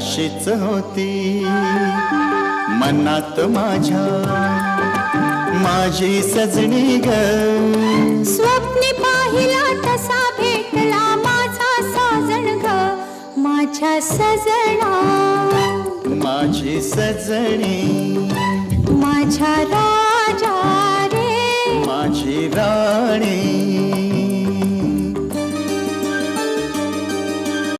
अशीच होती मनात माझ्या माझी सजनी ग. स्वप्ने पाहिला तसा भेटला माझा साजण ग. माझ्या सजना माझी सजनी माझ्या राजा रे माझी राणी.